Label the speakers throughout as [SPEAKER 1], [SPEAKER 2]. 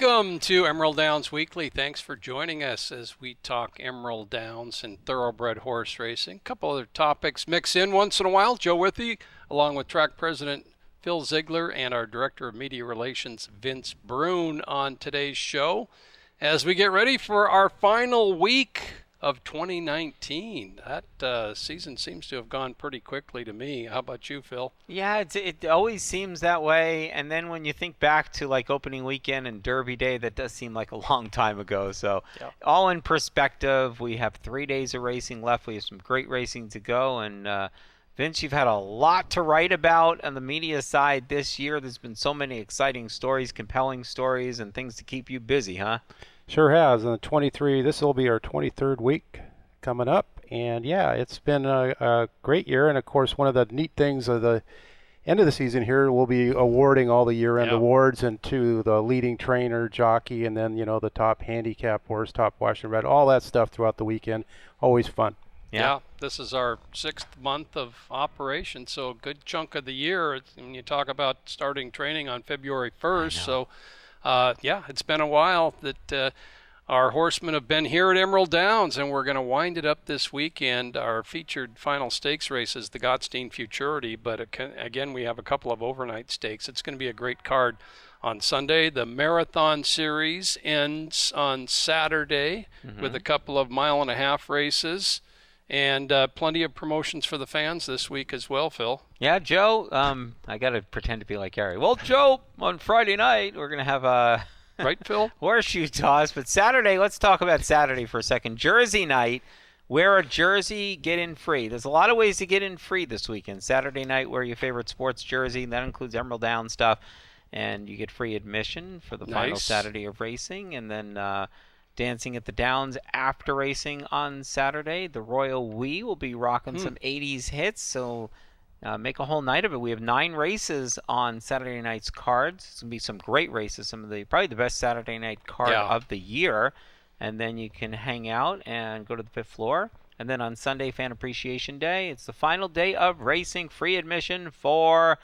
[SPEAKER 1] Welcome to Emerald Downs Weekly. Thanks for joining us as we talk Emerald Downs and thoroughbred horse racing. A couple other topics mix in once in a while. Joe Withey, along with track president Phil Ziegler and our director of media relations, Vince Brune, on today's show as we get ready for our final week of 2019. That season seems to have gone pretty quickly to me. How about you, Phil?
[SPEAKER 2] Yeah, it always seems that way. And then when you think back to like opening weekend and Derby Day, that does seem like a long time ago. So all in perspective, we have 3 days of racing left. We have some great racing to go. And Vince, you've had a lot to write about on the media side this year. There's been so many exciting stories, compelling stories, and things to keep you busy, huh?
[SPEAKER 3] Sure has. And this will be our 23rd week coming up. And yeah, it's been a great year. And of course, one of the neat things of the end of the season here, we'll be awarding all the year-end awards and to the leading trainer, jockey, and then, the top handicap horse, top Washington Red, all that stuff throughout the weekend. Always fun.
[SPEAKER 1] Yeah, this is our 6th month of operation, so a good chunk of the year. When you talk about starting training on February 1st, so it's been a while that our horsemen have been here at Emerald Downs, and we're going to wind it up this weekend. Our featured final stakes race is the Gottstein Futurity, but again, we have a couple of overnight stakes. It's going to be a great card on Sunday. The Marathon Series ends on Saturday with a couple of 1.5-mile races. And plenty of promotions for the fans this week as well, Phil.
[SPEAKER 2] Yeah, Joe, I got to pretend to be like Gary. Well, Joe, on Friday night, we're going to have a
[SPEAKER 1] right, Phil?
[SPEAKER 2] horseshoe toss. But Saturday, let's talk about Saturday for a second. Jersey night, wear a jersey, get in free. There's a lot of ways to get in free this weekend. Saturday night, wear your favorite sports jersey. That includes Emerald Downs stuff. And you get free admission for the final Saturday of racing. And then dancing at the Downs after racing on Saturday. The Royal We will be rocking some 80s hits, so make a whole night of it. We have 9 races on Saturday night's cards. It's going to be some great races, probably the best Saturday night card of the year. And then you can hang out and go to the 5th floor. And then on Sunday, Fan Appreciation Day, it's the final day of racing, free admission for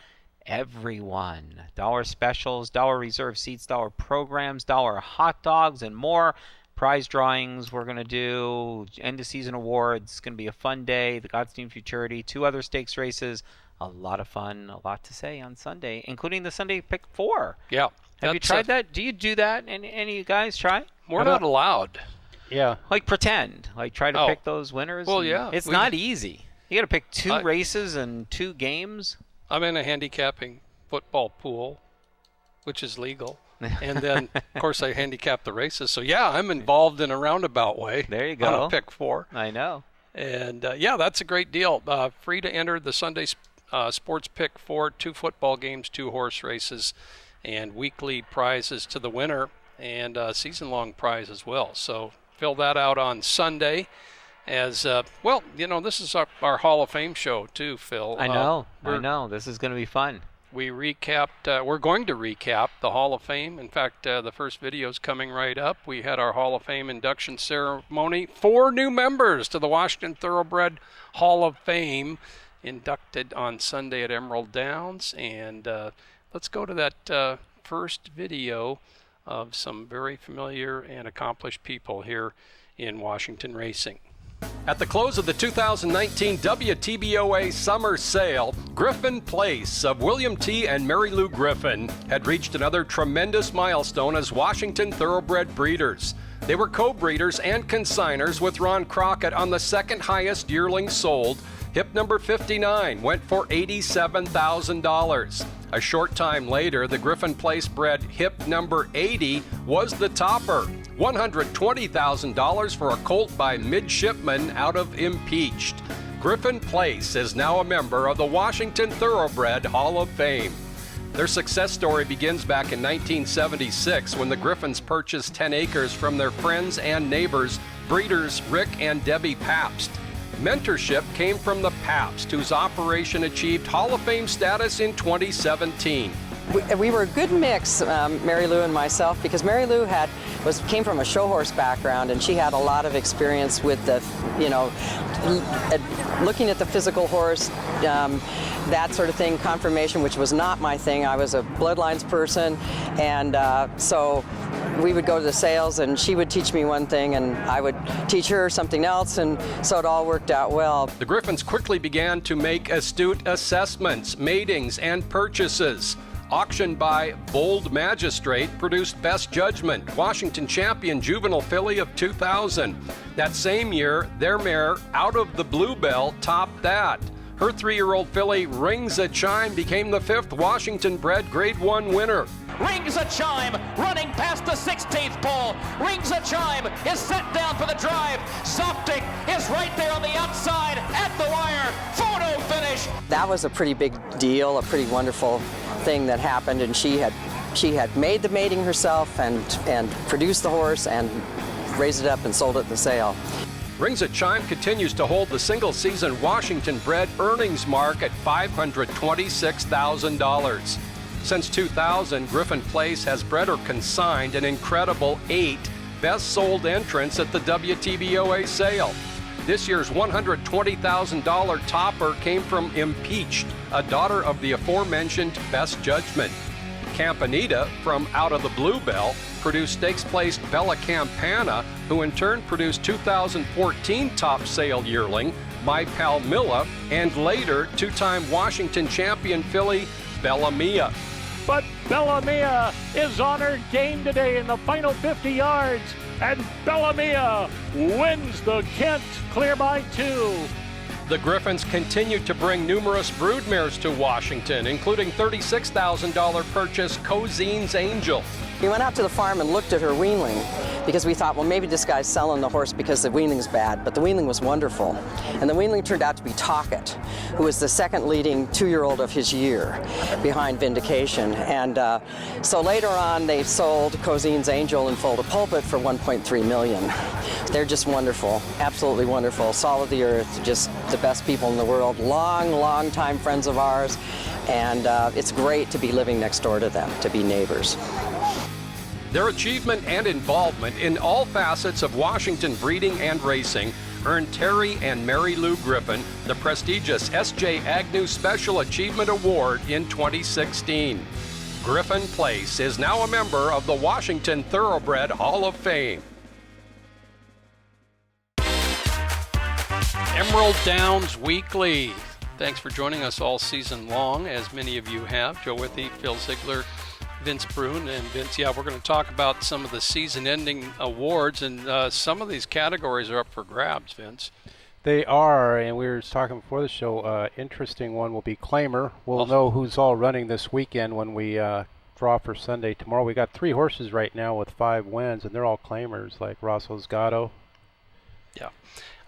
[SPEAKER 2] everyone. $1 specials, $1 reserve seats, $1 programs, $1 hot dogs, and more. Prize drawings we're going to do, end of season awards. It's going to be a fun day. The Gottstein Futurity, 2 other stakes races. A lot of fun, a lot to say on Sunday, including the Sunday Pick 4.
[SPEAKER 1] Yeah.
[SPEAKER 2] Have you tried that? Do you do that? Any of you guys try?
[SPEAKER 1] We're not allowed.
[SPEAKER 3] Yeah.
[SPEAKER 2] Like pretend. Like try to pick those winners.
[SPEAKER 1] Well, yeah.
[SPEAKER 2] It's not easy. You got to pick 2 races and 2 games.
[SPEAKER 1] I'm in a handicapping football pool, which is legal. And then, of course, I handicap the races. So, I'm involved in a roundabout way.
[SPEAKER 2] There you go.
[SPEAKER 1] On a Pick 4.
[SPEAKER 2] I know.
[SPEAKER 1] And, that's a great deal. Free to enter the Sunday Sports Pick 4, 2 football games, 2 horse races, and weekly prizes to the winner, and season-long prize as well. So, fill that out on Sunday. As this is our Hall of Fame show, too, Phil.
[SPEAKER 2] I know. This is going to be fun.
[SPEAKER 1] We're going to recap the Hall of Fame. In fact, the first video is coming right up. We had our Hall of Fame induction ceremony. 4 new members to the Washington Thoroughbred Hall of Fame inducted on Sunday at Emerald Downs. And let's go to that first video of some very familiar and accomplished people here in Washington racing. At the close of the 2019 WTBOA Summer Sale, Griffin Place of William T. and Mary Lou Griffin had reached another tremendous milestone as Washington Thoroughbred breeders. They were co-breeders and consigners with Ron Crockett on the 2nd highest yearling sold. Hip number 59 went for $87,000. A short time later, the Griffin Place bred hip number 80 was the topper. $120,000 for a colt by Midshipman out of Impeached. Griffin Place is now a member of the Washington Thoroughbred Hall of Fame. Their success story begins back in 1976 when the Griffins purchased 10 acres from their friends and neighbors, breeders Rick and Debbie Pabst. Mentorship came from the Pabst, whose operation achieved Hall of Fame status in 2017.
[SPEAKER 4] We were a good mix, Mary Lou and myself, because Mary Lou came from a show horse background, and she had a lot of experience with the, looking at the physical horse, that sort of thing, conformation, which was not my thing. I was a bloodlines person, and so we would go to the sales, and she would teach me one thing, and I would teach her something else, and so it all worked out well.
[SPEAKER 1] The Griffins quickly began to make astute assessments, matings, and purchases. Auctioned by Bold Magistrate produced Best Judgment, Washington Champion Juvenile Filly of 2000. That same year, their mare, Out of the Bluebell, topped that. Her 3-year-old filly, Rings a Chime, became the 5th Washington-bred Grade 1 winner.
[SPEAKER 5] Rings a Chime, running past the 16th pole. Rings a Chime is set down for the drive. Softic is right there on the outside at the wire. Photo finish.
[SPEAKER 4] That was a pretty big deal, a pretty wonderful thing that happened, and she had made the mating herself and produced the horse and raised it up and sold it at the sale.
[SPEAKER 1] Rings a Chime continues to hold the single-season Washington-bred earnings mark at $526,000. Since 2000, Griffin Place has bred or consigned an incredible 8 best-sold entrants at the WTBOA sale. This year's $120,000 topper came from Impeached, a daughter of the aforementioned Best Judgment. Campanita from Out of the Bluebell produced stakes-placed Bella Campana, who in turn produced 2014 top sale yearling My Pal Milla, and later two-time Washington champion filly Bella Mia.
[SPEAKER 6] But Bella Mia is on her game today in the final 50 yards, and Bella Mia wins the Kent clear by 2.
[SPEAKER 1] The Griffins continue to bring numerous broodmares to Washington, including $36,000 purchase Cozine's Angel.
[SPEAKER 4] We went out to the farm and looked at her weanling because we thought, well, maybe this guy's selling the horse because the weanling's bad, but the weanling was wonderful. And the weanling turned out to be Talkett, who was the second leading 2-year-old of his year behind Vindication. And so later on, they sold Cozine's Angel and Fold a Pulpit for $1.3 million. They're just wonderful, absolutely wonderful. Salt of the earth, just the best people in the world, long time friends of ours. And it's great to be living next door to them, to be neighbors.
[SPEAKER 1] Their achievement and involvement in all facets of Washington breeding and racing earned Terry and Mary Lou Griffin the prestigious S.J. Agnew Special Achievement Award in 2016. Griffin Place is now a member of the Washington Thoroughbred Hall of Fame. Emerald Downs Weekly. Thanks for joining us all season long, as many of you have. Joe Withey, Phil Ziegler, Vince Brune. And Vince, we're going to talk about some of the season-ending awards, and some of these categories are up for grabs, Vince.
[SPEAKER 3] They are, and we were talking before the show, interesting one will be Claimer. We'll know who's all running this weekend when we draw for Sunday tomorrow. We got 3 horses right now with 5 wins, and they're all Claimers, like Rosso's Gatto.
[SPEAKER 1] Yeah.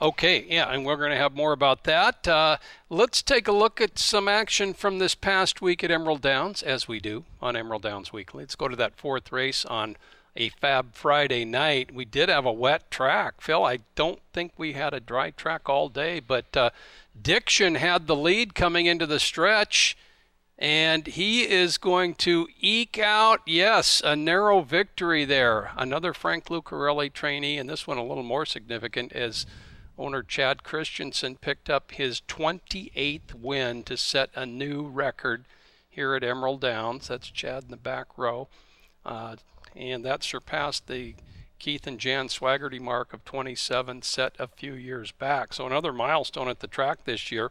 [SPEAKER 1] Okay, and we're going to have more about that. Let's take a look at some action from this past week at Emerald Downs, as we do on Emerald Downs Weekly. Let's go to that 4th race on a Fab Friday night. We did have a wet track. Phil, I don't think we had a dry track all day, but Diction had the lead coming into the stretch, and he is going to eke out, a narrow victory there. Another Frank Lucarelli trainee, and this one a little more significant, as owner Chad Christensen picked up his 28th win to set a new record here at Emerald Downs. That's Chad in the back row. And that surpassed the Keith and Jan Swaggerty mark of 27 set a few years back. So another milestone at the track this year.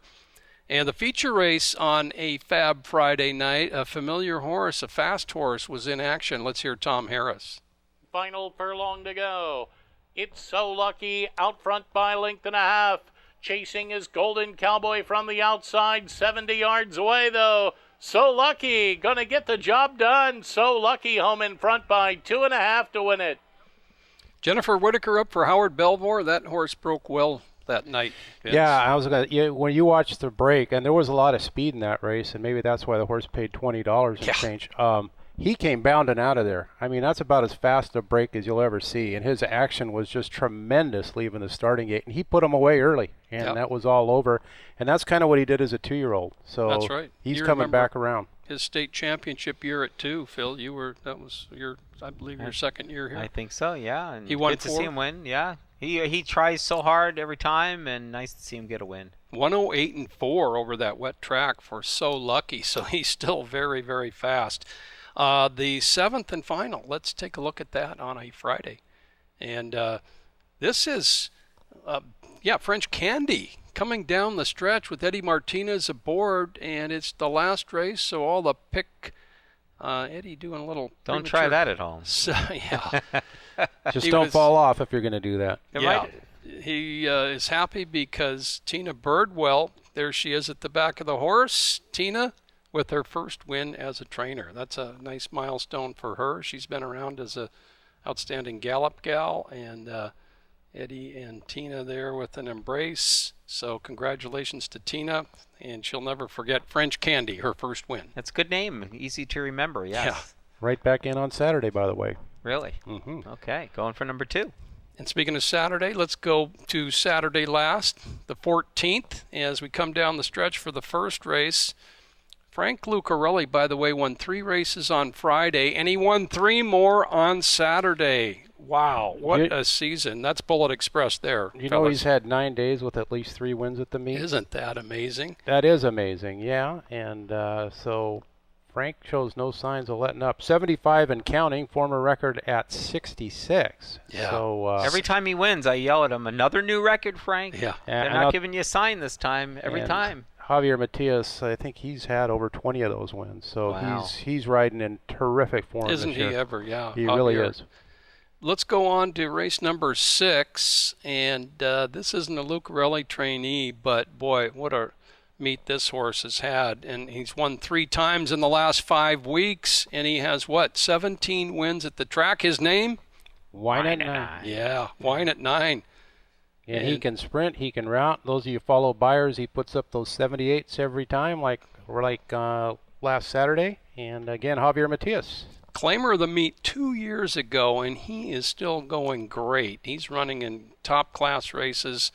[SPEAKER 1] And the feature race on a Fab Friday night, a familiar horse, a fast horse, was in action. Let's hear Tom Harris.
[SPEAKER 6] Final furlong to go. It's So Lucky, out front by 1.5 lengths. Chasing is Golden Cowboy from the outside, 70 yards away though. So Lucky, gonna get the job done. So Lucky home in front by 2.5 to win it.
[SPEAKER 1] Jennifer Whitaker up for Howard Belvoir. That horse broke well that night, Vince.
[SPEAKER 3] Yeah, I was gonna. When you watched the break, and there was a lot of speed in that race, and maybe that's why the horse paid $20 and change. He came bounding out of there. I mean, that's about as fast a break as you'll ever see, and his action was just tremendous leaving the starting gate, and he put him away early, and that was all over. And that's kind of what he did as a 2-year-old. So
[SPEAKER 1] that's right.
[SPEAKER 3] He's coming back around.
[SPEAKER 1] His state championship year at 2, Phil, that was your, I believe, your second year here.
[SPEAKER 2] I think so, yeah. And
[SPEAKER 1] he won
[SPEAKER 2] good 4. To see him win, yeah. He tries so hard every time, and nice to see him get a win.
[SPEAKER 1] 108.4 over that wet track for So Lucky, so he's still very, very fast. The 7th and final, let's take a look at that on a Friday. And this is, French Candy coming down the stretch with Eddie Martinez aboard, and it's the last race, so all the pick. Eddie doing a little.
[SPEAKER 2] Don't try that at home.
[SPEAKER 1] So, yeah.
[SPEAKER 3] Just don't fall off if you're going to do that.
[SPEAKER 1] He is happy because Tina Birdwell, there she is at the back of the horse. Tina with her first win as a trainer. That's a nice milestone for her. She's been around as a outstanding gallop gal, and Eddie and Tina there with an embrace. So congratulations to Tina, and she'll never forget French Candy, her first win.
[SPEAKER 2] That's a good name, easy to remember, yes.
[SPEAKER 1] Yeah.
[SPEAKER 3] Right back in on Saturday, by the way.
[SPEAKER 2] Really?
[SPEAKER 3] Mm-hmm.
[SPEAKER 2] Okay, going for number 2.
[SPEAKER 1] And speaking of Saturday, let's go to Saturday last, the 14th, as we come down the stretch for the first race. Frank Lucarelli, by the way, won 3 races on Friday, and he won 3 more on Saturday. Wow, what a season. That's Bullet Express there.
[SPEAKER 3] You know he's had 9 days with at least 3 wins at the meet?
[SPEAKER 1] Isn't that amazing?
[SPEAKER 3] That is amazing, yeah. And so Frank shows no signs of letting up. 75 and counting, former record at 66.
[SPEAKER 1] Yeah.
[SPEAKER 3] So
[SPEAKER 2] every time he wins, I yell at him, another new record, Frank.
[SPEAKER 1] Yeah.
[SPEAKER 2] They're not giving you a sign this time, every time.
[SPEAKER 3] Javier Matias, I think he's had over 20 of those wins. So
[SPEAKER 2] wow.
[SPEAKER 3] he's riding in terrific form
[SPEAKER 1] Isn't
[SPEAKER 3] this year.
[SPEAKER 1] he ever? Yeah.
[SPEAKER 3] He really is.
[SPEAKER 1] Let's go on to race number 6, and this isn't a Lucarelli trainee, but boy, what a meet this horse has had. And he's won 3 times in the last 5 weeks, and he has, 17 wins at the track. His name?
[SPEAKER 3] Wine at 9.
[SPEAKER 1] Yeah, Wine at 9.
[SPEAKER 3] And he can sprint, he can route. Those of you who follow Byers, he puts up those 78s every time, like last Saturday. And again, Javier Matias.
[SPEAKER 1] Claimer of the meet 2 years ago, and he is still going great. He's running in top class races,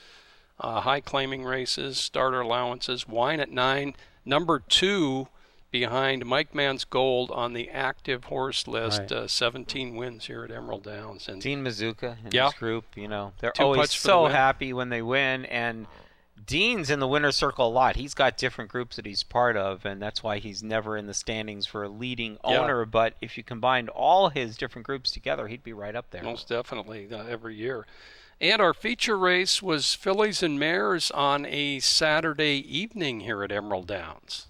[SPEAKER 1] high claiming races, starter allowances. Wine at 9, number 2 behind Mike Man's Gold on the active horse list.
[SPEAKER 3] Right.
[SPEAKER 1] 17 wins here at Emerald Downs. And
[SPEAKER 2] Dean Mazuka and his group, they're
[SPEAKER 1] 2
[SPEAKER 2] always
[SPEAKER 1] putts for the
[SPEAKER 2] so
[SPEAKER 1] win.
[SPEAKER 2] happy when they win. And Dean's in the winner's circle a lot. He's got different groups that he's part of, and that's why he's never in the standings for a leading owner. But if you combined all his different groups together, he'd be right up there.
[SPEAKER 1] Most definitely, every year. And our feature race was Fillies and Mares on a Saturday evening here at Emerald Downs.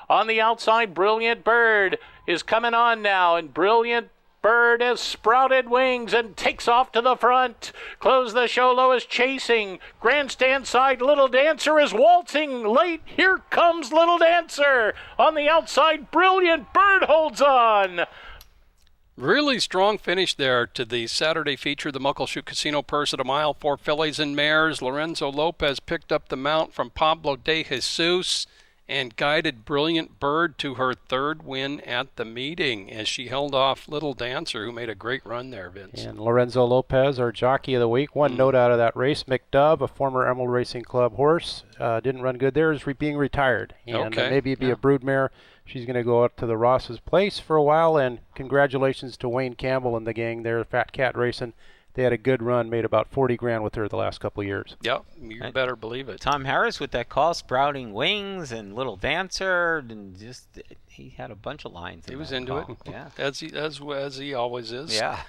[SPEAKER 6] On the outside, Brilliant Bird is coming on now, and Brilliant Bird has sprouted wings and takes off to the front. Close the show low is chasing. Grandstand side, Little Dancer is waltzing late. Here comes Little Dancer. On the outside, Brilliant Bird holds on.
[SPEAKER 1] Really strong finish there to the Saturday feature, the Muckleshoot Casino Purse at a mile for Fillies and Mares. Lorenzo Lopez picked up the mount from Pablo de Jesus and guided Brilliant Bird to her 3rd win at the meeting as she held off Little Dancer, who made a great run there, Vince.
[SPEAKER 3] And Lorenzo Lopez, our jockey of the week. One note out of that race, McDove, a former Emerald Racing Club horse, didn't run good there, is being retired. And maybe it'd be a broodmare. She's going to go up to the Ross's place for a while, and congratulations to Wayne Campbell and the gang there, Fat Cat Racing. They had a good run, made about 40 grand with her the last couple of years.
[SPEAKER 1] Yep, you better believe it.
[SPEAKER 2] Tom Harris with that call, Sprouting Wings and Little Dancer, and he had a bunch of lines.
[SPEAKER 1] He was into it,
[SPEAKER 2] yeah,
[SPEAKER 1] as he always is.
[SPEAKER 2] Yeah,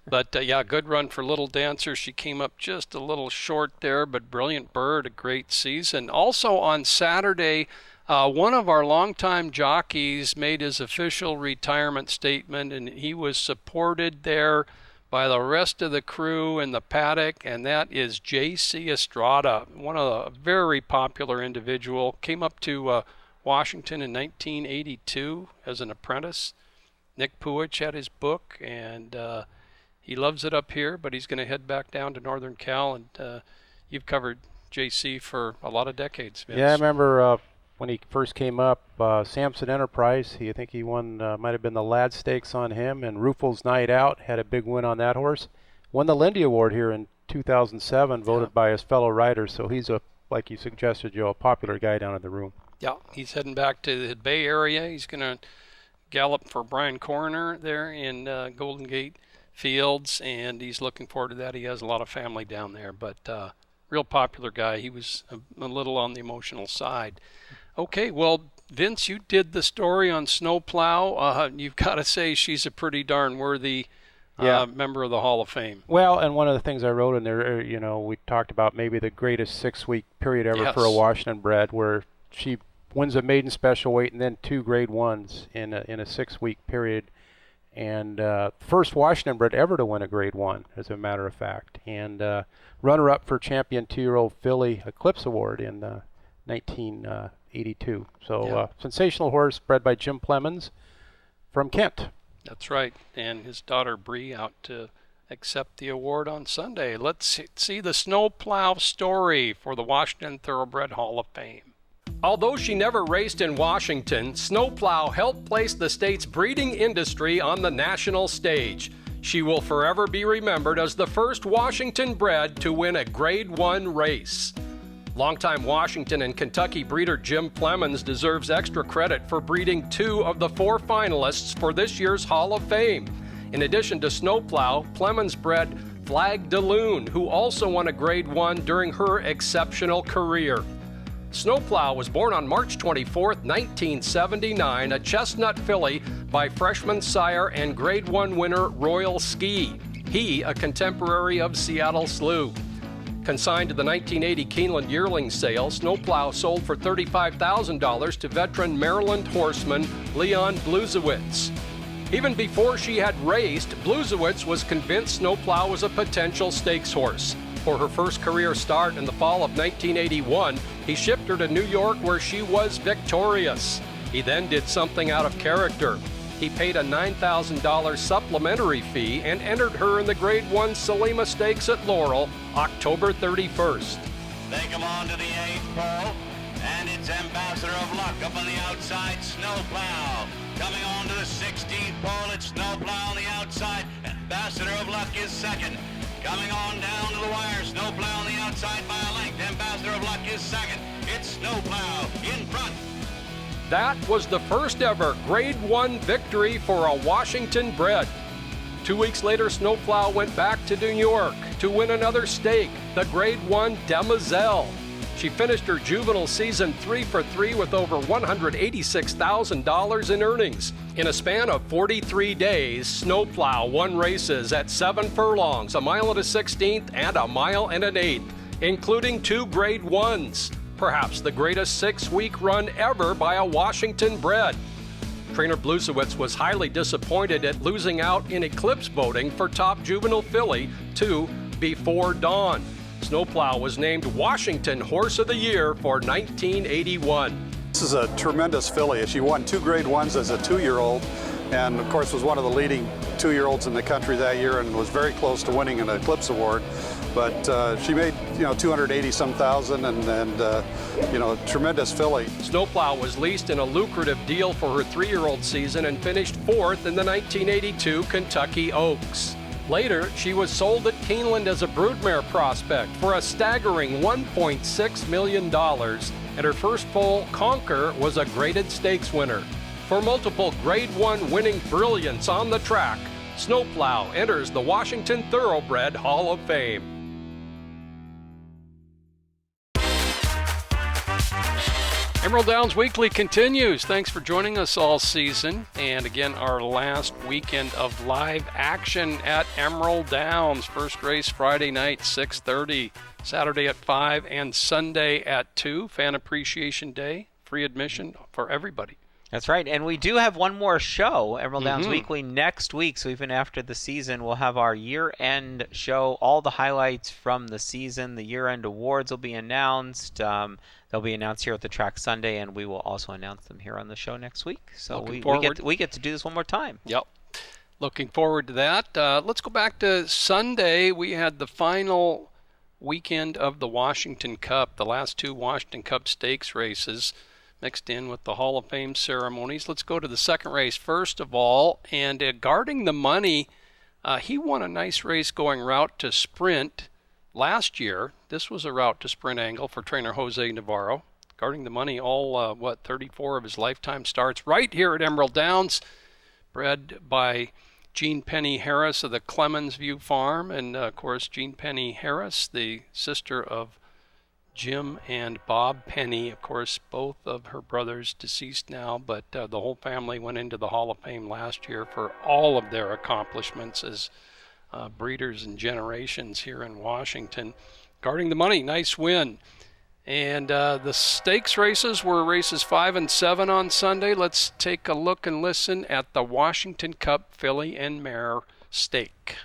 [SPEAKER 1] but good run for Little Dancer. She came up just a little short there, but Brilliant Bird, a great season. Also on Saturday, one of our longtime jockeys made his official retirement statement, and he was supported there by the rest of the crew in the paddock, and that is J.C. Estrada, one of the very popular individual. Came up to Washington in 1982 as an apprentice. Nick Puich had his book, and he loves it up here, but he's going to head back down to Northern Cal, and you've covered J.C. for a lot of decades, Vince.
[SPEAKER 3] Yeah, I remember when he first came up, Samson Enterprise, I think he won, might have been the Lad Stakes on him, and Rufal's Night Out had a big win on that horse. Won the Lindy Award here in 2007, voted by his fellow riders, so he's like you suggested, Joe, a popular guy down in the room.
[SPEAKER 1] Yeah, he's heading back to the Bay Area. He's going to gallop for Brian Coroner there in Golden Gate Fields, and he's looking forward to that. He has a lot of family down there, but real popular guy. He was a little on the emotional side. Okay, well, Vince, you did the story on Snowplow. You've got to say she's a pretty darn worthy member of the Hall of Fame.
[SPEAKER 3] Well, and one of the things I wrote in there, we talked about maybe the greatest 6-week period ever for a Washington bred, where she wins a maiden special weight and then 2 grade 1s in a 6-week period. And first Washington bred ever to win a grade 1, as a matter of fact. And runner-up for champion 2-year-old filly Eclipse Award in 1982. So sensational horse bred by Jim Plemons from Kent.
[SPEAKER 1] That's right. And his daughter Bree out to accept the award on Sunday. Let's see the Snowplow story for the Washington Thoroughbred Hall of Fame. Although she never raced in Washington, Snowplow helped place the state's breeding industry on the national stage. She will forever be remembered as the first Washington bred to win a Grade 1 race. Longtime Washington and Kentucky breeder Jim Plemons deserves extra credit for breeding 2 of the 4 finalists for this year's Hall of Fame. In addition to Snowplow, Plemons bred Flag de Lune, who also won a Grade 1 during her exceptional career. Snowplow was born on March 24, 1979, a chestnut filly by freshman sire and Grade 1 winner Royal Ski. He, a contemporary of Seattle Slew. Consigned to the 1980 Keeneland yearling sale, Snowplow sold for $35,000 to veteran Maryland horseman Leon Bluzewicz. Even before she had raced, Bluzewicz was convinced Snowplow was a potential stakes horse. For her first career start in the fall of 1981, he shipped her to New York where she was victorious. He then did something out of character. He paid a $9,000 supplementary fee and entered her in the Grade 1 Salima Stakes at Laurel, October 31st.
[SPEAKER 7] They come on to the 8th pole, and it's Ambassador of Luck up on the outside, Snowplow. Coming on to the 16th pole, it's Snowplow on the outside. Ambassador of Luck is second. Coming on down to the wire, Snowplow on the outside by a length. Ambassador of Luck is second. It's Snowplow in front.
[SPEAKER 1] That was the first ever Grade 1 victory for a Washington bred. 2 weeks later, Snowplow went back to New York to win another stake, the Grade 1 Demoiselle. She finished her juvenile season 3 for 3 with over $186,000 in earnings. In a span of 43 days, Snowplow won races at 7 furlongs, a mile and a 16th, and a mile and an 8th, including 2 Grade 1s. Perhaps the greatest 6-week run ever by a Washington bred. Trainer Bluzewicz was highly disappointed at losing out in Eclipse voting for top juvenile filly to Before Dawn. Snowplow was named Washington Horse of the Year for 1981.
[SPEAKER 8] This is a tremendous filly. She won 2 Grade 1s as a 2-year-old, and of course was one of the leading 2-year-olds in the country that year and was very close to winning an Eclipse Award. But she made, 280-some thousand and tremendous filly.
[SPEAKER 1] Snowplow was leased in a lucrative deal for her 3-year-old season and finished 4th in the 1982 Kentucky Oaks. Later, she was sold at Keeneland as a broodmare prospect for a staggering $1.6 million, and her first foal, Conquer, was a graded stakes winner. For multiple Grade 1 winning brilliance on the track, Snowplow enters the Washington Thoroughbred Hall of Fame. Emerald Downs Weekly continues. Thanks for joining us all season. And again, our last weekend of live action at Emerald Downs. First race Friday night, 6:30, Saturday at 5, and Sunday at 2. Fan Appreciation Day, free admission for everybody.
[SPEAKER 2] That's right. And we do have one more show, Emerald Downs Weekly, next week. So even after the season, we'll have our year-end show, all the highlights from the season. The year-end awards will be announced. They'll be announced here at the track Sunday, and we will also announce them here on the show next week. So we get to do this one more time.
[SPEAKER 1] Yep. Looking forward to that. Let's go back to Sunday. We had the final weekend of the Washington Cup, the last 2 Washington Cup Stakes races, mixed in with the Hall of Fame ceremonies. Let's go to the second race first of all. And Guarding the Money, he won a nice race going route to sprint last year. This was a route to sprint angle for trainer Jose Navarro. Guarding the Money, all 34 of his lifetime starts right here at Emerald Downs, bred by Jean Penny Harris of the Clemens View Farm. And of course, Jean Penny Harris, the sister of Jim and Bob Penny. Of course, both of her brothers deceased now, but the whole family went into the Hall of Fame last year for all of their accomplishments as breeders and generations here in Washington. Guarding the Money, nice win. And the stakes races were races 5 and 7 on Sunday. Let's take a look and listen at the Washington Cup Filly and Mare Stake.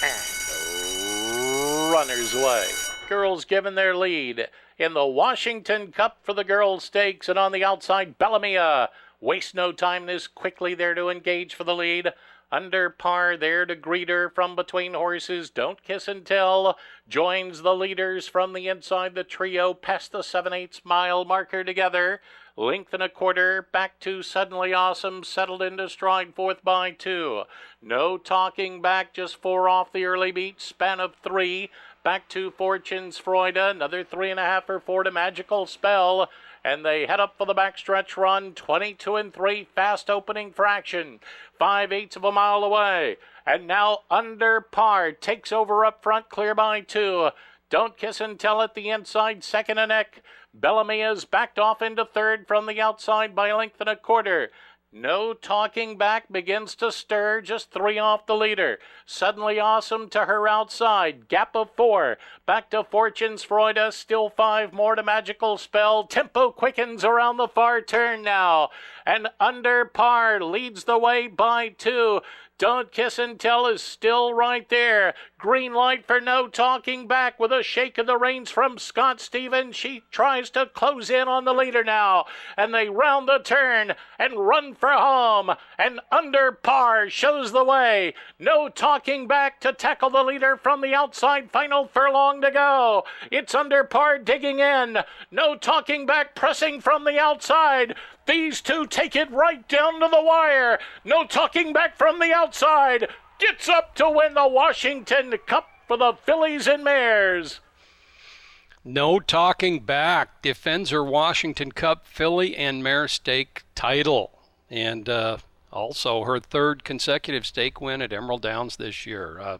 [SPEAKER 6] And runners away. Girls given their lead in the Washington Cup for the girls stakes, and on the outside, Bellamia. Waste no time, is quickly there to engage for the lead. Under par there to greet her from between horses. Don't Kiss and Tell joins the leaders from the inside. The trio past the 7/8 mile marker together. Length and a quarter back to Suddenly Awesome, settled into stride, fourth by 2. No talking back, just 4 off the early beat, span of 3. Back to Fortune's Freude, another 3.5 or 4 to Magical Spell. And they head up for the backstretch run, 22 and 3, fast opening fraction, 5/8 of a mile away. And now Under Par takes over up front, clear by 2. Don't Kiss and Tell at the inside, second and neck. Bellamia's backed off into third from the outside by a length and a quarter. No talking back, begins to stir, just 3 off the leader. Suddenly Awesome to her outside, gap of 4. Back to Fortune's Freude, still 5 more to Magical Spell. Tempo quickens around the far turn now. And Under Par leads the way by 2. Don't Kiss and Tell is still right there. Green light for No Talking Back with a shake of the reins from Scott Stevens. She tries to close in on the leader now. And they round the turn and run for home. And Under Par shows the way. No Talking Back to tackle the leader from the outside. Final furlong to go. It's Under Par digging in. No Talking Back pressing from the outside. These two take it right down to the wire. No Talking Back from the outside. Gets up to win the Washington Cup for the fillies and mares.
[SPEAKER 1] No Talking Back defends her Washington Cup Filly and Mare Stake title. And also her third consecutive stake win at Emerald Downs this year.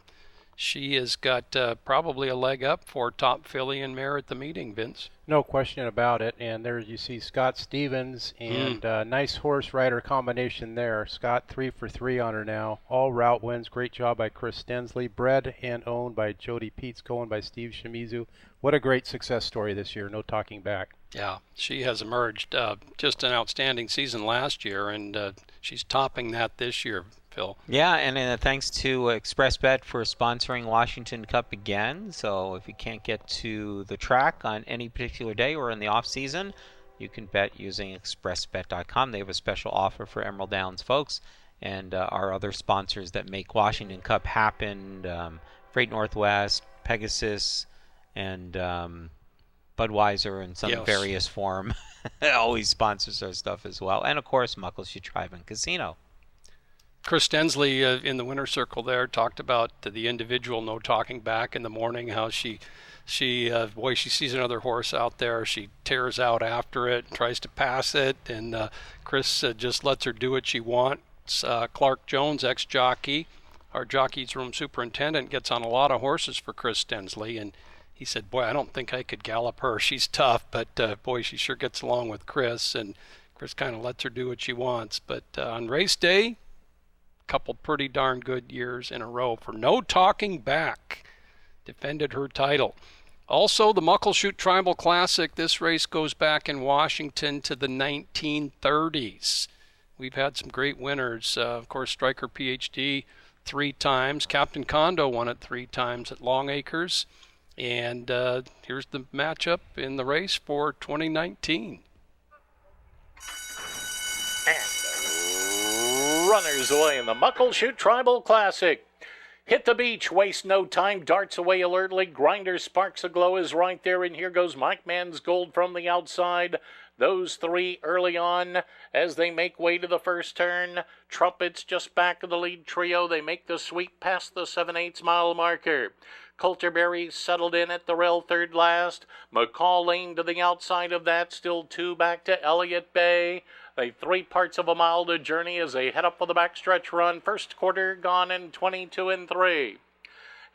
[SPEAKER 1] She has got probably a leg up for top filly and mare at the meeting, Vince.
[SPEAKER 3] No question about it. And there you see Scott Stevens and nice horse rider combination there. Scott 3 for 3 on her now. All route wins. Great job by Chris Stensley. Bred and owned by Jody Peets, going by Steve Shimizu. What a great success story this year. No talking back.
[SPEAKER 1] Yeah, she has emerged. Just an outstanding season last year, and she's topping that this year, Phil.
[SPEAKER 2] Yeah, and thanks to ExpressBet for sponsoring Washington Cup again. So if you can't get to the track on any particular day or in the off season, you can bet using expressbet.com. They have a special offer for Emerald Downs folks, and our other sponsors that make Washington Cup happen, Freight Northwest, Pegasus, and Budweiser in some various form always sponsors our stuff as well. And of course, Muckleshoot Drive and Casino.
[SPEAKER 1] Chris Stensley in the winner's circle there talked about the individual No Talking Back in the morning, how she sees another horse out there, she tears out after it, tries to pass it, and Chris just lets her do what she wants. Clark Jones, ex-jockey, our jockey's room superintendent, gets on a lot of horses for Chris Stensley, and he said, boy, I don't think I could gallop her. She's tough, but boy, she sure gets along with Chris, and Chris kind of lets her do what she wants. But on race day, couple pretty darn good years in a row for No Talking Back. Defended her title. Also, the Muckleshoot Tribal Classic. This race goes back in Washington to the 1930s. We've had some great winners. Of course, Striker PhD 3 times. Captain Kondo won it 3 times at Long Acres. And here's the matchup in the race for 2019.
[SPEAKER 6] Runners away in the Muckleshoot Tribal Classic. Hit the beach, waste no time, darts away alertly. Grinder Sparks Aglow is right there, and here goes Mike Man's Gold from the outside. Those 3 early on as they make way to the first turn. Trumpets just back of the lead trio. They make the sweep past the 7/8 mile marker. Coulterberry settled in at the rail third last. McCall Lane to the outside of that, still 2 back to Elliott Bay. They 3 parts of a mile to journey as they head up for the backstretch run. First quarter gone in 22 and 3.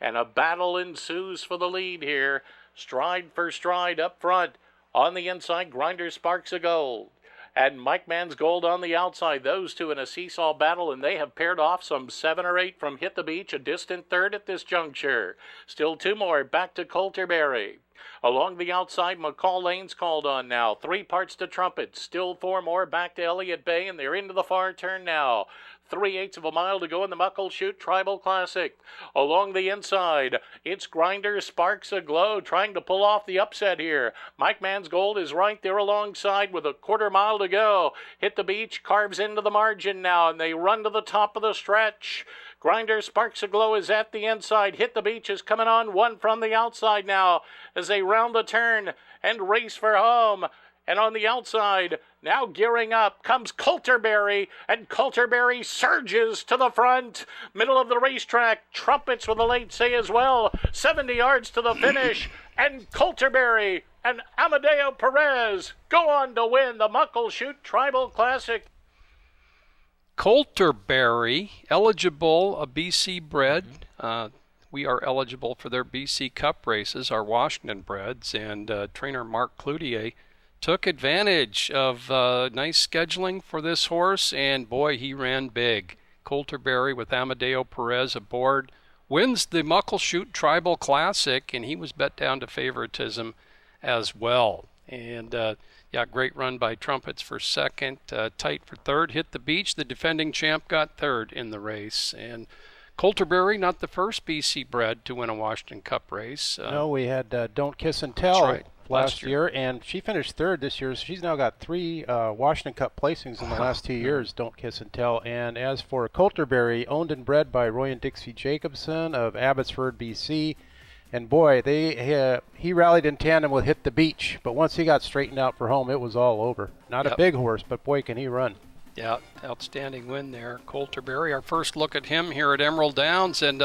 [SPEAKER 6] And a battle ensues for the lead here. stride for stride up front. On the inside, Grinder Sparks of Gold and Mike Man's Gold on the outside. Those two in a seesaw battle, and they have paired off some 7 or 8 from Hit the Beach, a distant third at this juncture. Still 2 more back to Coulterberry. Along the outside, McCall Lane's called on now. 3 parts to Trumpet. Still 4 more back to Elliott Bay, and they're into the far turn now. 3/8 of a mile to go in the Muckleshoot Tribal Classic. Along the inside, it's Grinder Sparks Aglow trying to pull off the upset here. Mike Man's Gold is right there alongside with a 1/4 mile to go. Hit the Beach carves into the margin now, and they run to the top of the stretch. Grinder Sparks Aglow is at the inside. Hit the Beach is coming on one from the outside now as they round the turn and race for home. And on the outside, now gearing up, comes Coulterberry, and Coulterberry surges to the front. Middle of the racetrack, Trumpets with a late say as well. 70 yards to the finish, and Coulterberry and Amadeo Perez go on to win the Muckleshoot Tribal Classic.
[SPEAKER 1] Coulterberry, eligible, a BC bred. We are eligible for their BC Cup races, our Washington breds, and trainer Mark Cloutier took advantage of nice scheduling for this horse, and boy, he ran big. Coulterberry with Amadeo Perez aboard wins the Muckleshoot Tribal Classic, and he was bet down to favoritism as well. And great run by Trumpets for second, tight for third. Hit the Beach, the defending champ, got third in the race. And Coulterberry, not the first BC bred to win a Washington Cup race.
[SPEAKER 3] No, we had Don't Kiss and Tell.
[SPEAKER 1] That's right.
[SPEAKER 3] Last year, and she finished third this year. So she's now got 3 Washington Cup placings in the last 2 years. Don't Kiss and Tell. And as for Coulterberry, owned and bred by Roy and Dixie Jacobson of Abbotsford, BC, and boy, he rallied in tandem with Hit the Beach. But once he got straightened out for home, it was all over. Not a big horse, but boy, can he run!
[SPEAKER 1] Yeah, outstanding win there, Coulterberry. Our first look at him here at Emerald Downs, and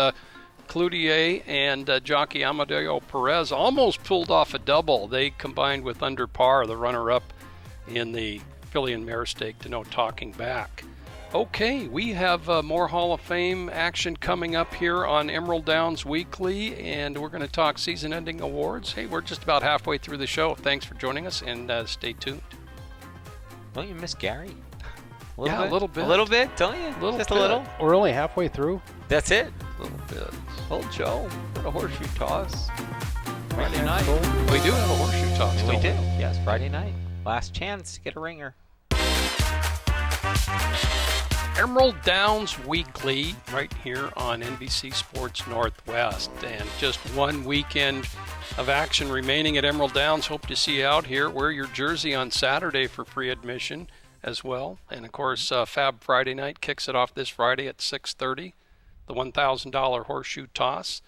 [SPEAKER 1] Cloutier and jockey Amadeo Perez almost pulled off a double. They combined with Under Par, the runner-up in the filly and mare stake, to no talking back. Okay, we have more Hall of Fame action coming up here on Emerald Downs Weekly, and we're going to talk season-ending awards. Hey, we're just about halfway through the show. Thanks for joining us, and stay tuned.
[SPEAKER 2] Well, you missed Gary.
[SPEAKER 1] A little bit.
[SPEAKER 2] A little bit, don't you? Just a little.
[SPEAKER 3] We're only halfway through.
[SPEAKER 2] That's it.
[SPEAKER 1] A little bit.
[SPEAKER 2] Old Joe, got a horseshoe toss.
[SPEAKER 1] Friday night. We do have a horseshoe toss.
[SPEAKER 2] We
[SPEAKER 1] don't
[SPEAKER 2] do. Yes, Friday night. Last chance to get a ringer.
[SPEAKER 1] Emerald Downs Weekly, right here on NBC Sports Northwest. And just one weekend of action remaining at Emerald Downs. Hope to see you out here. Wear your jersey on Saturday for free admission as well. And, of course, Fab Friday night kicks it off this Friday at 6:30, the $1,000 horseshoe toss.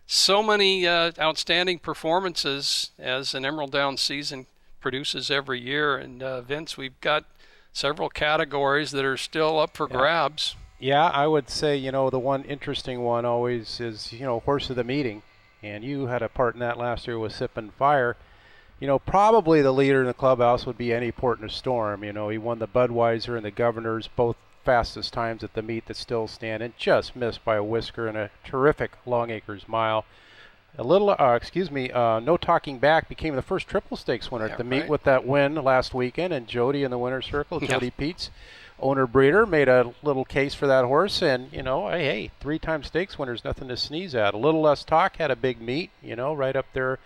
[SPEAKER 1] So many outstanding performances as an Emerald Downs season produces every year. And, Vince, we've got several categories that are still up for grabs.
[SPEAKER 3] Yeah, I would say, the one interesting one always is, Horse of the Meeting. And you had a part in that last year with Sip and Fire. Probably the leader in the clubhouse would be Any Port in a Storm. He won the Budweiser and the Governors, both fastest times at the meet that still stand, and just missed by a whisker in a terrific Long Acres Mile. No Talking Back became the first Triple Stakes winner at the meet with that win last weekend, and Jody in the winner's circle, Jody Peets, owner breeder, made a little case for that horse, and, hey, 3-time stakes winner's nothing to sneeze at. A little less talk, had a big meet, right up there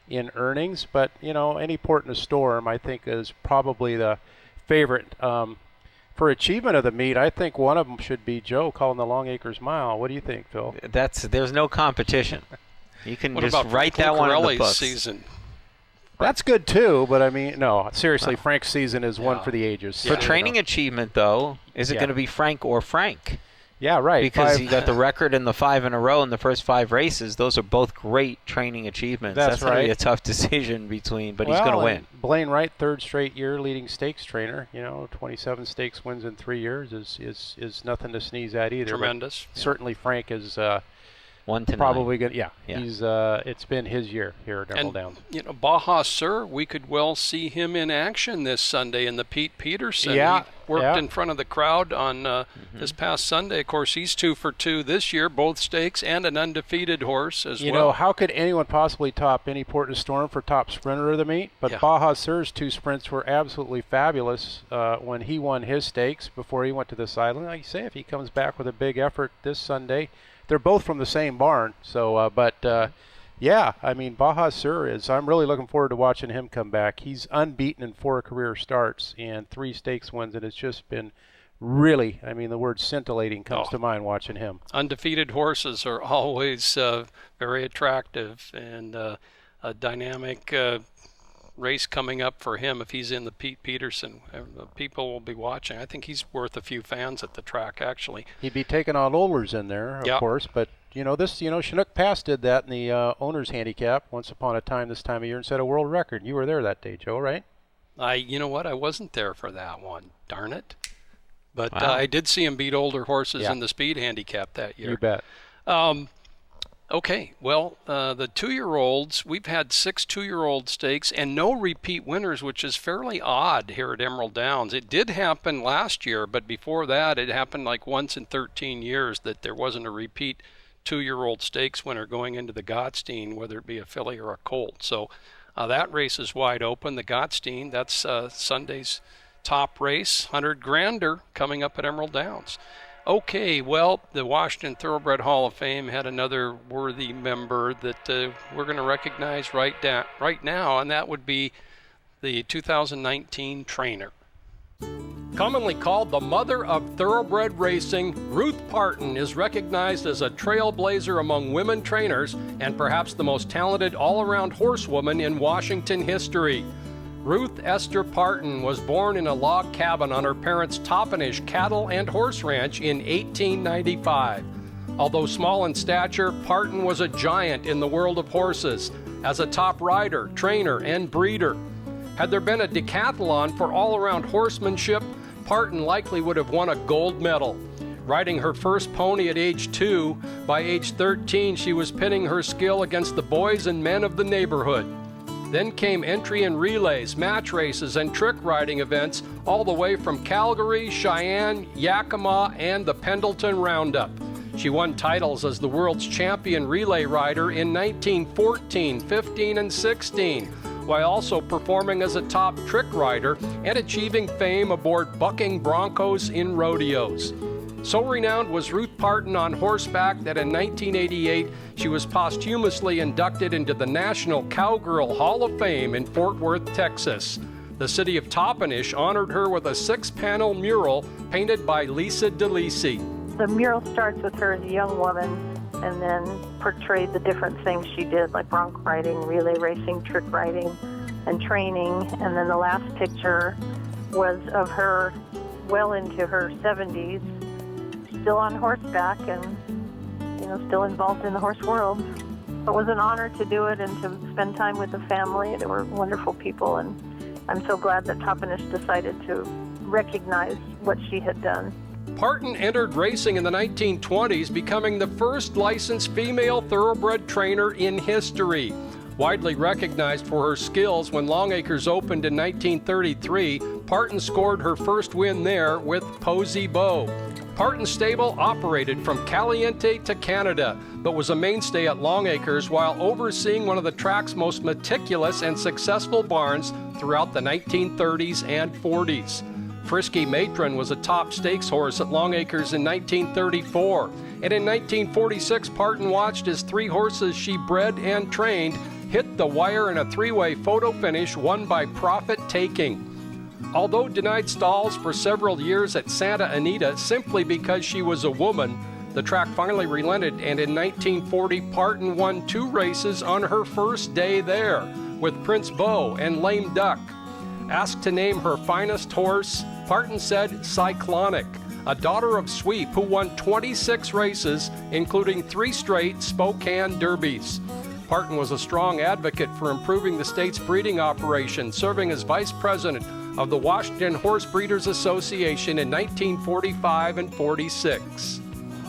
[SPEAKER 3] in earnings, but, Any Port in a Storm, I think, is probably the favorite. For achievement of the meet, I think one of them should be Joe calling the Long Acres Mile. What do you think, Phil?
[SPEAKER 2] There's no competition. You can
[SPEAKER 1] what
[SPEAKER 2] just
[SPEAKER 1] about
[SPEAKER 2] write that one in the books.
[SPEAKER 1] Season?
[SPEAKER 3] That's good too, but I mean, no, seriously, Frank's season is one for the ages.
[SPEAKER 2] For training achievement, though, is it going to be Frank or Frank?
[SPEAKER 3] Yeah, right.
[SPEAKER 2] Because you got the record and the 5 in a row in the first 5 races. Those are both great training achievements. That's going to be a tough decision between, but he's going to win.
[SPEAKER 3] Blaine Wright, 3rd straight year leading stakes trainer. 27 stakes wins in 3 years is nothing to sneeze at either.
[SPEAKER 1] Tremendous.
[SPEAKER 3] Certainly, Frank is
[SPEAKER 2] 1 to 9.
[SPEAKER 3] Probably good. Yeah. He's it's been his year here at Emerald Downs.
[SPEAKER 1] Baja Sur, we could well see him in action this Sunday in the Pete Peterson.
[SPEAKER 3] Yeah,
[SPEAKER 1] worked in front of the crowd on this past Sunday. Of course, he's 2 for 2 this year, both stakes and an undefeated horse as well.
[SPEAKER 3] You know, how could anyone possibly top any Port and Storm for top sprinter of the meet? But Baja Sur's 2 sprints were absolutely fabulous when he won his stakes before he went to this island. Like you say, if he comes back with a big effort this Sunday, they're both from the same barn. So, yeah, I mean, Baja Sur I'm really looking forward to watching him come back. He's unbeaten in 4 career starts and 3 stakes wins, and it's just been really, I mean, the word scintillating comes to mind watching him.
[SPEAKER 1] Undefeated horses are always very attractive, and a dynamic race coming up for him if he's in the Pete Peterson. People will be watching. I think he's worth a few fans at the track, actually.
[SPEAKER 3] He'd be taking on Olders in there, of course, but Chinook Pass did that in the owner's handicap once upon a time this time of year and set a world record. You were there that day, Joe, right?
[SPEAKER 1] You know what? I wasn't there for that one. Darn it. But I did see him beat older horses in the speed handicap that year.
[SPEAKER 3] You bet.
[SPEAKER 1] Okay, well, the 2-year-olds, we've had 6 2-year-old stakes and no repeat winners, which is fairly odd here at Emerald Downs. It did happen last year, but before that, it happened like once in 13 years that there wasn't a repeat 2-year-old stakes winner going into the Gottstein, whether it be a filly or a colt. So that race is wide open. The Gottstein, that's Sunday's top race, 100 grander coming up at Emerald Downs. Okay, well, the Washington Thoroughbred Hall of Fame had another worthy member that we're going to recognize right now, and that would be the 2019 trainer. Commonly called the mother of thoroughbred racing, Ruth Parton is recognized as a trailblazer among women trainers and perhaps the most talented all-around horsewoman in Washington history. Ruth Esther Parton was born in a log cabin on her parents' Toppenish cattle and horse ranch in 1895. Although small in stature, Parton was a giant in the world of horses as a top rider, trainer, and breeder. Had there been a decathlon for all-around horsemanship, Parton likely would have won a gold medal. Riding her first pony at age 2, by age 13 she was pitting her skill against the boys and men of the neighborhood. Then came entry in relays, match races, and trick riding events all the way from Calgary, Cheyenne, Yakima, and the Pendleton Roundup. She won titles as the world's champion relay rider in 1914, 15, and 16, while also performing as a top trick rider and achieving fame aboard bucking broncos in rodeos. So renowned was Ruth Parton on horseback that in 1988 she was posthumously inducted into the National Cowgirl Hall of Fame in Fort Worth, Texas. The city of Toppenish honored her with a 6-panel mural painted by Lisa DeLisi.
[SPEAKER 9] The mural starts with her as a young woman and then portrayed the different things she did, like bronc riding, relay racing, trick riding, and training. And then the last picture was of her well into her 70s, still on horseback and, still involved in the horse world. It was an honor to do it and to spend time with the family. They were wonderful people, and I'm so glad that Toppenish decided to recognize what she had done.
[SPEAKER 1] Parton entered racing in the 1920s, becoming the first licensed female thoroughbred trainer in history. Widely recognized for her skills when Longacres opened in 1933, Parton scored her first win there with Posey Beau. Parton's stable operated from Caliente to Canada, but was a mainstay at Longacres while overseeing one of the track's most meticulous and successful barns throughout the 1930s and 40s. Frisky Matron was a top stakes horse at Longacres in 1934, and in 1946 Parton watched as 3 horses she bred and trained hit the wire in a 3-way photo finish won by Profit Taking. Although denied stalls for several years at Santa Anita simply because she was a woman, the track finally relented, and in 1940 Parton won 2 races on her first day there with Prince Beau and Lame Duck. Asked to name her finest horse, Parton said Cyclonic, a daughter of Sweep who won 26 races, including 3 straight Spokane Derbies. Parton was a strong advocate for improving the state's breeding operation, serving as vice president of the Washington Horse Breeders Association in 1945 and 46.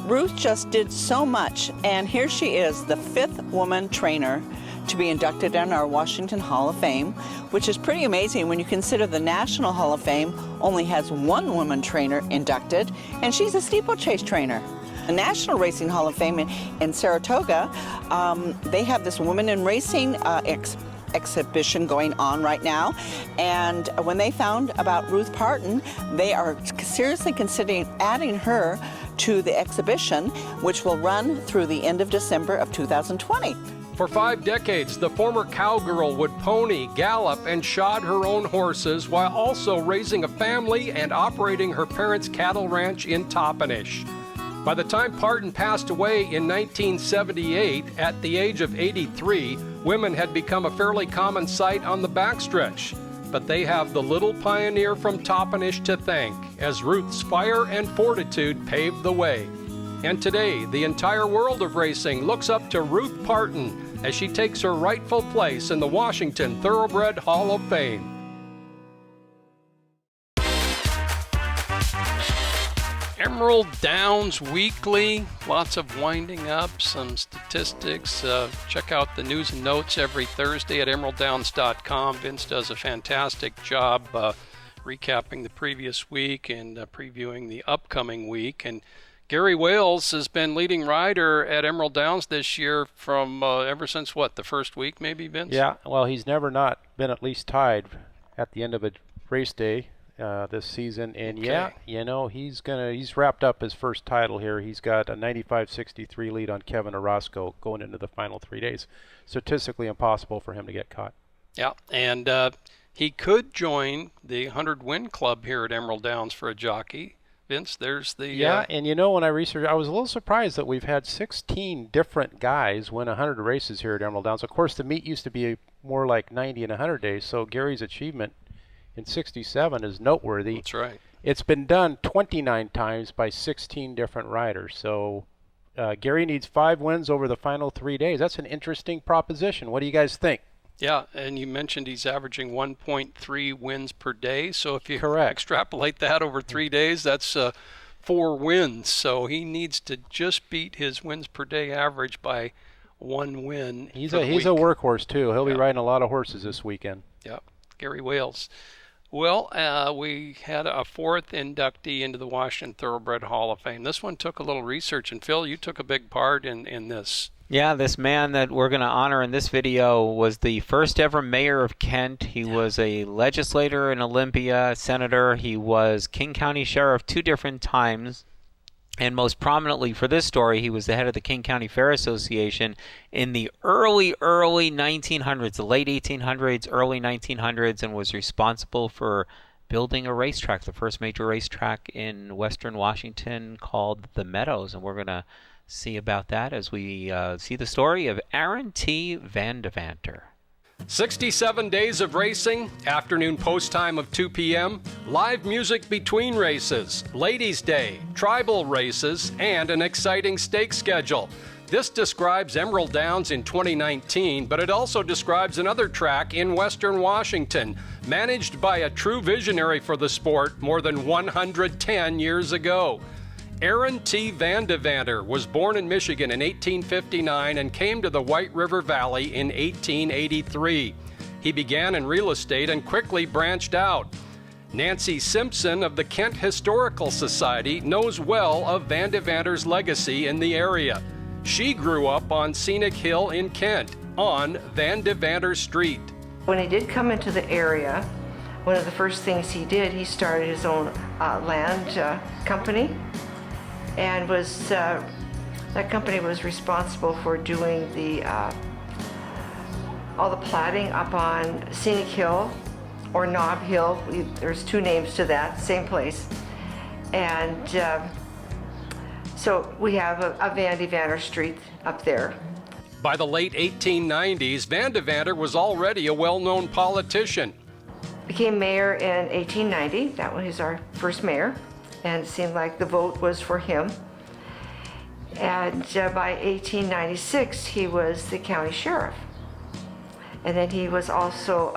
[SPEAKER 10] Ruth just did so much, and here she is, the 5th woman trainer to be inducted in our Washington Hall of Fame, which is pretty amazing when you consider the National Hall of Fame only has one woman trainer inducted, and she's a steeplechase trainer. The National Racing Hall of Fame in Saratoga, they have this Women in Racing exhibition going on right now, and when they found about Ruth Parton, they are seriously considering adding her to the exhibition, which will run through the end of December of 2020.
[SPEAKER 1] For 5 decades, the former cowgirl would pony, gallop, and shod her own horses while also raising a family and operating her parents' cattle ranch in Toppenish. By the time Parton passed away in 1978, at the age of 83, women had become a fairly common sight on the backstretch. But they have the little pioneer from Toppenish to thank, as Ruth's fire and fortitude paved the way. And today, the entire world of racing looks up to Ruth Parton as she takes her rightful place in the Washington Thoroughbred Hall of Fame. Emerald Downs Weekly, lots of winding up, some statistics. Check out the news and notes every Thursday at emeralddowns.com. Vince does a fantastic job recapping the previous week and previewing the upcoming week. And Gary Wales has been leading rider at Emerald Downs this year from ever since, what, the first week maybe, Vince?
[SPEAKER 3] Yeah, well, he's never not been at least tied at the end of a race day this season. And
[SPEAKER 1] Okay.
[SPEAKER 3] yeah, you know, he's wrapped up his first title here. He's got a 95-63 lead on Kevin Orozco going into the final 3 days. Statistically impossible for him to get caught.
[SPEAKER 1] Yeah, and he could join the 100-win club here at Emerald Downs for a jockey. Vince, there's the...
[SPEAKER 3] Yeah, and you know, when I researched, I was a little surprised that we've had 16 different guys win 100 races here at Emerald Downs. Of course, the meet used to be more like 90 and 100 days, so Gary's achievement in 67 is noteworthy.
[SPEAKER 1] That's right.
[SPEAKER 3] It's been done 29 times by 16 different riders. So Gary needs 5 wins over the final 3 days. That's an interesting proposition. What do you guys think?
[SPEAKER 1] Yeah, and you mentioned he's averaging 1.3 wins per day. So if you
[SPEAKER 3] Correct.
[SPEAKER 1] extrapolate that over 3 days, that's 4 wins. So he needs to just beat his wins per day average by 1 win.
[SPEAKER 3] He's
[SPEAKER 1] for
[SPEAKER 3] a
[SPEAKER 1] the
[SPEAKER 3] he's a
[SPEAKER 1] week.
[SPEAKER 3] workhorse too. He'll be
[SPEAKER 1] Yeah.
[SPEAKER 3] riding a lot of horses this weekend.
[SPEAKER 1] Yeah, Gary Wales. Well, we had a 4th inductee into the Washington Thoroughbred Hall of Fame. This one took a little research, and Phil, you took a big part in this.
[SPEAKER 2] Yeah, this man that we're going to honor in this video was the first ever mayor of Kent. He was a legislator in Olympia, senator. He was King County Sheriff 2 different times. And most prominently for this story, he was the head of the King County Fair Association in the early 1900s, the late 1800s, early 1900s, and was responsible for building a racetrack, the first major racetrack in western Washington called the Meadows. And we're going to see about that as we see the story of Aaron T. Vandevanter.
[SPEAKER 1] 67 days of racing, afternoon post time of 2 p.m., live music between races, Ladies' Day, tribal races, and an exciting stake schedule. This describes Emerald Downs in 2019, but it also describes another track in western Washington, managed by a true visionary for the sport more than 110 years ago. Aaron T. Vandevanter was born in Michigan in 1859 and came to the White River Valley in 1883. He began in real estate and quickly branched out. Nancy Simpson of the Kent Historical Society knows well of Vandevanter's legacy in the area. She grew up on Scenic Hill in Kent, on Vandevanter Street.
[SPEAKER 11] When he did come into the area, one of the first things he did, he started his own land company. And that company was responsible for doing all the platting up on Scenic Hill or Knob Hill. There's 2 names to that, same place. And so we have a Vandevanter Street up there.
[SPEAKER 1] By the late 1890s, Vandevanter was already a well-known politician.
[SPEAKER 11] Became mayor in 1890. That was our first mayor. And it seemed like the vote was for him. And by 1896, he was the county sheriff. And then he was also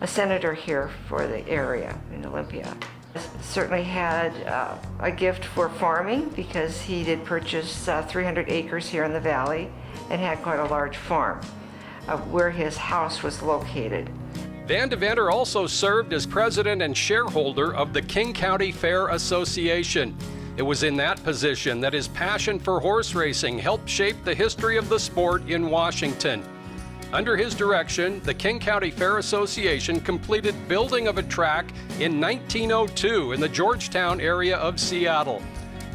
[SPEAKER 11] a senator here for the area in Olympia. Certainly had a gift for farming because he did purchase 300 acres here in the valley and had quite a large farm. of where his house was located.
[SPEAKER 1] Van Devanter also served as president and shareholder of the King County Fair Association. It was in that position that his passion for horse racing helped shape the history of the sport in Washington. Under his direction, the King County Fair Association completed building of a track in 1902 in the Georgetown area of Seattle.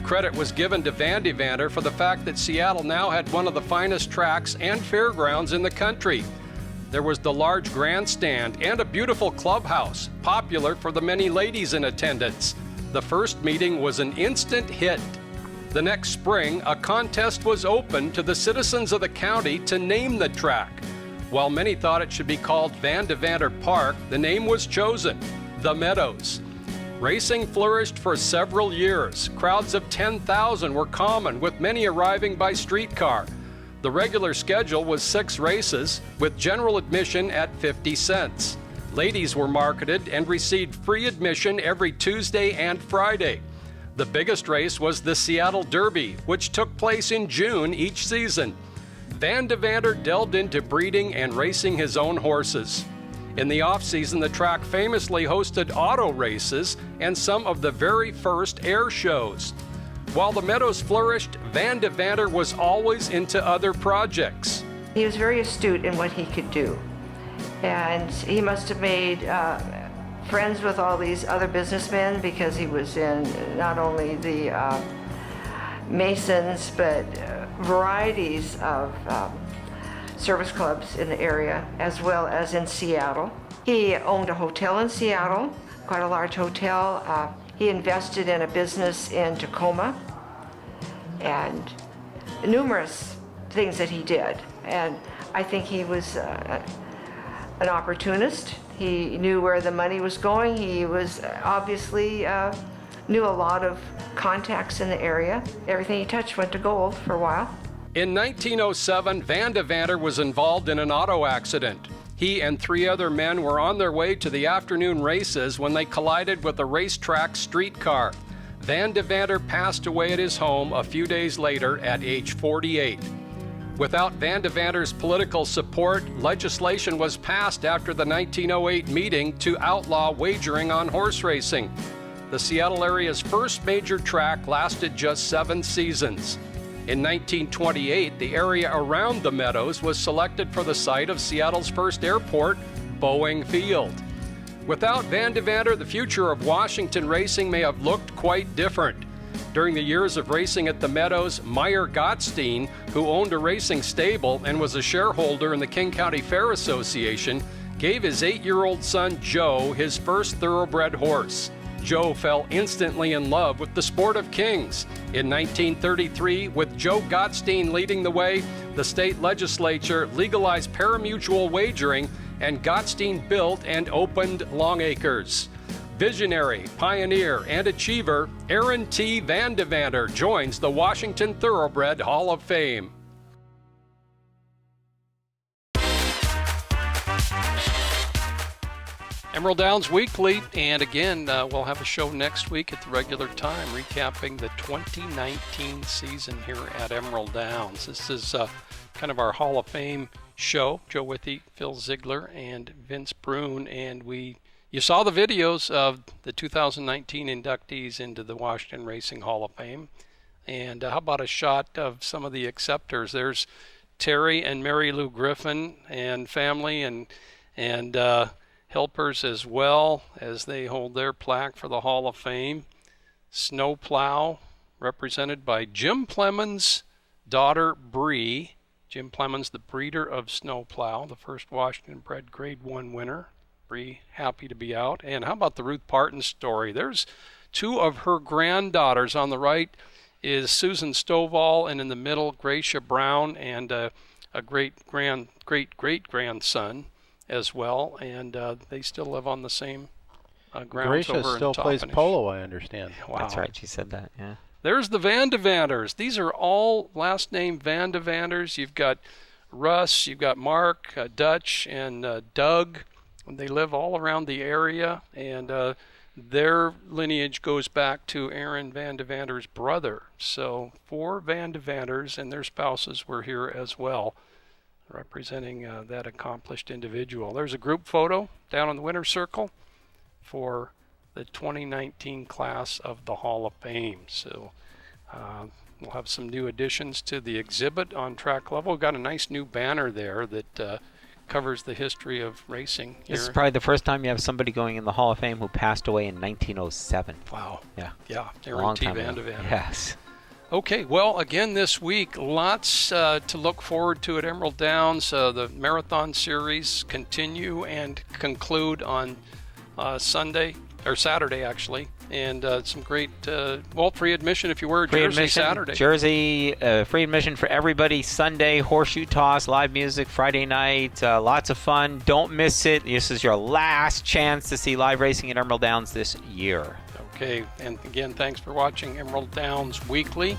[SPEAKER 1] Credit was given to Van Devanter for the fact that Seattle now had one of the finest tracks and fairgrounds in the country. There was the large grandstand and a beautiful clubhouse, popular for the many ladies in attendance. The first meeting was an instant hit. The next spring, a contest was opened to the citizens of the county to name the track. While many thought it should be called Van Devanter Park, the name was chosen, The Meadows. Racing flourished for several years. Crowds of 10,000 were common, with many arriving by streetcar. The regular schedule was 6 races, with general admission at 50 cents. Ladies were marketed and received free admission every Tuesday and Friday. The biggest race was the Seattle Derby, which took place in June each season. Van Devanter delved into breeding and racing his own horses. In the off-season, the track famously hosted auto races and some of the very first air shows. While the Meadows flourished, Van Devanter was always into other projects.
[SPEAKER 11] He was very astute in what he could do. And he must have made friends with all these other businessmen, because he was in not only the Masons, but varieties of service clubs in the area, as well as in Seattle. He owned a hotel in Seattle, quite a large hotel. He invested in a business in Tacoma, and numerous things that he did. And I think he was an opportunist. He knew where the money was going. He was obviously knew a lot of contacts in the area. Everything he touched went to gold for a while.
[SPEAKER 1] In 1907, Van Devanter was involved in an auto accident. He and 3 other men were on their way to the afternoon races when they collided with a racetrack streetcar. Van Devanter passed away at his home a few days later at age 48. Without Van Devanter's political support, legislation was passed after the 1908 meeting to outlaw wagering on horse racing. The Seattle area's first major track lasted just 7 seasons. In 1928, the area around the Meadows was selected for the site of Seattle's first airport, Boeing Field. Without Van Devanter, the future of Washington racing may have looked quite different. During the years of racing at the Meadows, Meyer Gottstein, who owned a racing stable and was a shareholder in the King County Fair Association, gave his 8-year-old son Joe his first thoroughbred horse. Joe fell instantly in love with the sport of kings. In 1933, with Joe Gottstein leading the way, the state legislature legalized parimutuel wagering, and Gottstein built and opened Longacres. Visionary, pioneer, and achiever, Aaron T. Van Devanter joins the Washington Thoroughbred Hall of Fame. Emerald Downs Weekly, and again, we'll have a show next week at the regular time, recapping the 2019 season here at Emerald Downs. This is kind of our Hall of Fame show. Joe Withey, Phil Ziegler, and Vince Brune, and you saw the videos of the 2019 inductees into the Washington Racing Hall of Fame. And how about a shot of some of the acceptors? There's Terry and Mary Lou Griffin and family, and helpers as well, as they hold their plaque for the Hall of Fame. Snowplow, represented by Jim Plemons' daughter Bree. Jim Plemons, the breeder of Snowplow, the first Washington-bred Grade 1 winner. Bree, happy to be out. And how about the Ruth Parton story? There's 2 of her granddaughters. On the right is Susan Stovall, and in the middle, Gracia Brown, and a great-great-grandson as well, and they still live on the same grounds.
[SPEAKER 3] Gracia
[SPEAKER 1] over
[SPEAKER 3] still
[SPEAKER 1] in
[SPEAKER 3] plays
[SPEAKER 1] Toppenish.
[SPEAKER 3] polo, I understand.
[SPEAKER 1] Wow.
[SPEAKER 2] That's right, she said that, yeah.
[SPEAKER 1] There's the Van Devanters. These are all last name Van Devanters. You've got Russ, you've got Mark, Dutch, and Doug. They live all around the area, and their lineage goes back to Aaron Van Devanter's brother. So 4 Van Devanters and their spouses were here as well, representing that accomplished individual. There's a group photo down in the winner's circle for the 2019 class of the Hall of Fame. So we'll have some new additions to the exhibit on track level. We've got a nice new banner there that covers the history of racing here.
[SPEAKER 2] This is probably the first time you have somebody going in the Hall of Fame who passed away in 1907.
[SPEAKER 1] Wow.
[SPEAKER 2] Yeah.
[SPEAKER 1] Yeah.
[SPEAKER 2] Long
[SPEAKER 1] Aaron T.
[SPEAKER 2] time ago.
[SPEAKER 1] Vandevan.
[SPEAKER 2] Yes.
[SPEAKER 1] Okay, well, again this week, lots to look forward to at Emerald Downs. The marathon series continue and conclude on Sunday, or Saturday actually, and some great, free admission if you were
[SPEAKER 2] Free
[SPEAKER 1] Jersey
[SPEAKER 2] admission,
[SPEAKER 1] Saturday.
[SPEAKER 2] Jersey, free admission for everybody. Sunday, horseshoe toss, live music. Friday night, lots of fun. Don't miss it. This is your last chance to see live racing at Emerald Downs this year.
[SPEAKER 1] Okay, and again, thanks for watching Emerald Downs Weekly.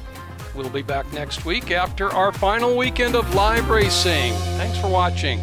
[SPEAKER 1] We'll be back next week after our final weekend of live racing. Thanks for watching.